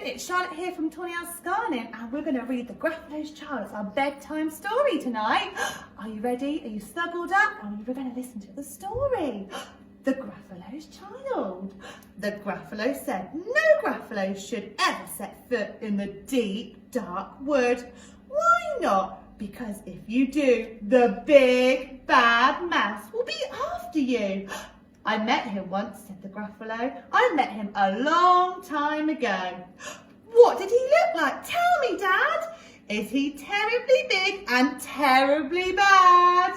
it's Charlotte here from Tony House Scarning, and we're going to read the Gruffalo's Child. It's our bedtime story tonight. Are you ready? Are you snuggled up? And we're going to listen to the story. The Gruffalo's Child. The Gruffalo said no Gruffalo should ever set foot in the deep, dark wood. Why not? Because if you do, the big, bad mouse will be after you. I met him once, said the Gruffalo. I met him a long time ago. What did he look like? Tell me, Dad. Is he terribly big and terribly bad?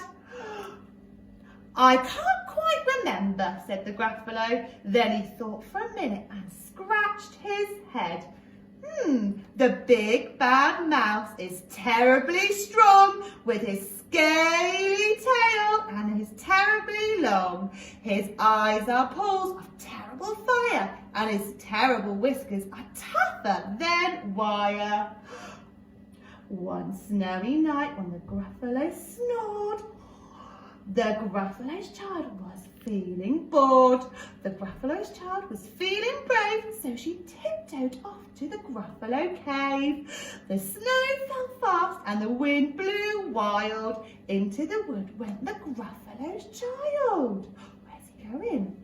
I can't quite remember, said the Gruffalo. Then he thought for a minute and scratched his head. The big bad mouse is terribly strong with his scaly tail and is terribly long. His eyes are pools of terrible fire and his terrible whiskers are tougher than wire. One snowy night when the Gruffalo snored, the Gruffalo's Child was feeling bored. The Gruffalo's Child was feeling brave, so she tiptoed off to the Gruffalo cave. The snow fell fast and the wind blew wild. Into the wood went the Gruffalo's Child. Where's he going?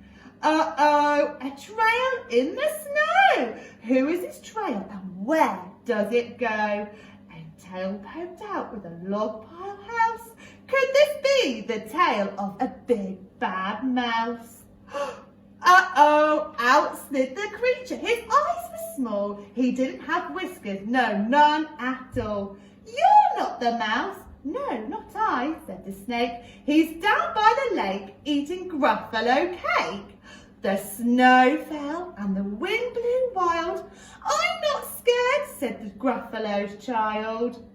Uh-oh, a trail in the snow. Who is this trail and where does it go? A tail poked out with a log pile house. Could this be the tail of a big bad mouse? Uh-oh, out slid the creature. His eyes were small. He didn't have whiskers, no, none at all. You're not the mouse. No, not I, said the snake. He's down by the lake eating Gruffalo cake. The snow fell and the wind blew wild. I'm not scared, said the Gruffalo's Child.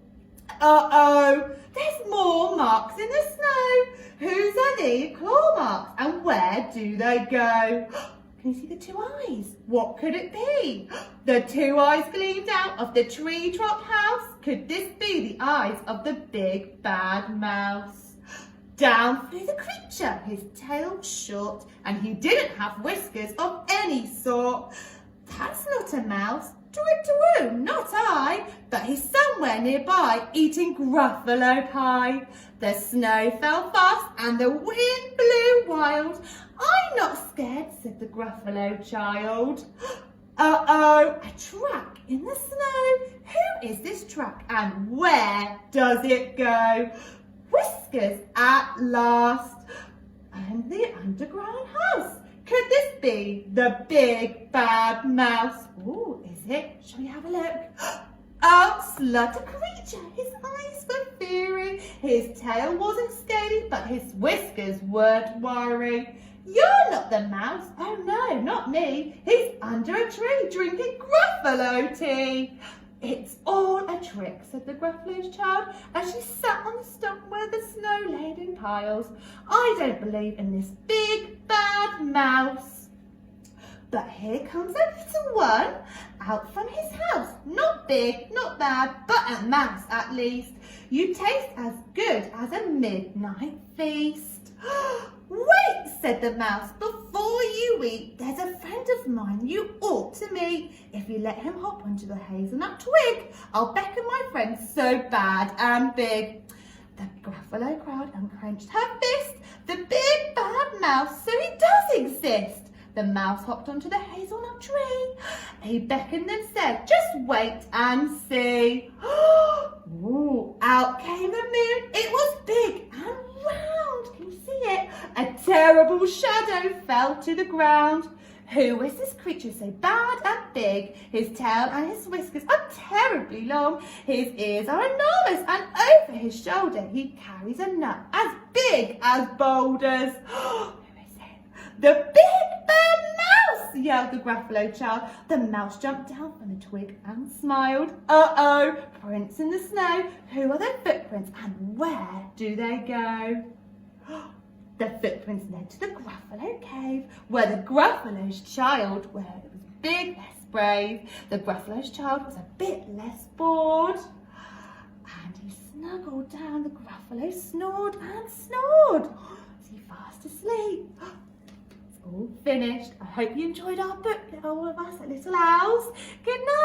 Uh-oh, there's more marks in the snow. Whose are the claw marks and where do they go? Can you see the two eyes? What could it be? The two eyes gleamed out of the tree top house. Could this be the eyes of the big bad mouse? Down flew the creature, his tail was short, and he didn't have whiskers of any sort. That's not a mouse. Twit-twoo, not I, but he's somewhere nearby eating Gruffalo pie. The snow fell fast and the wind blew wild. I'm not scared, said the Gruffalo Child. Uh-oh, a track in the snow. Who is this track and where does it go? Whiskers at last. And the underground house. Could this be the big bad mouse? Oh, is it? Shall we have a look? Oh, slutter creature. His eyes were fiery. His tail wasn't scaly, but his whiskers weren't wiry. You're not the mouse. Oh no, not me. He's under a tree drinking Gruffalo tea. It's all a trick, said the Gruffalo's Child, as she sat on the stump where the snow laid in piles. I don't believe in this big bad mouse. But here comes a little one out from his house. Not big, not bad, but a mouse at least. You taste as good as a midnight feast. Wait, said the mouse, before you eat, there's a friend of mine you ought to meet. If you let him hop onto the hazelnut twig, I'll beckon my friend so bad and big. The Gruffalo crowd unclenched her fist. The big bad mouse, so he does exist. The mouse hopped onto the hazelnut tree. He beckoned and said, just wait and see. Ooh, out came the moon. It was big and round. Can you see it? A terrible shadow fell to the ground. Who is this creature so bad and big? His tail and his whiskers are terribly long. His ears are enormous, and over his shoulder he carries a nut as big as boulders. Who is it? The big bad mouse, yelled the Gruffalo Child. The mouse jumped down from the twig and smiled. Uh-oh, prints in the snow. Who are their footprints and where do they go? The footprints led to the Gruffalo cave, where the Gruffalo's Child, where it was big, less brave. The Gruffalo's Child was a bit less bored. And he snuggled down. The Gruffalo snored and snored. Is he fast asleep? It's all finished. I hope you enjoyed our book, all of us at Little Owls. Good night.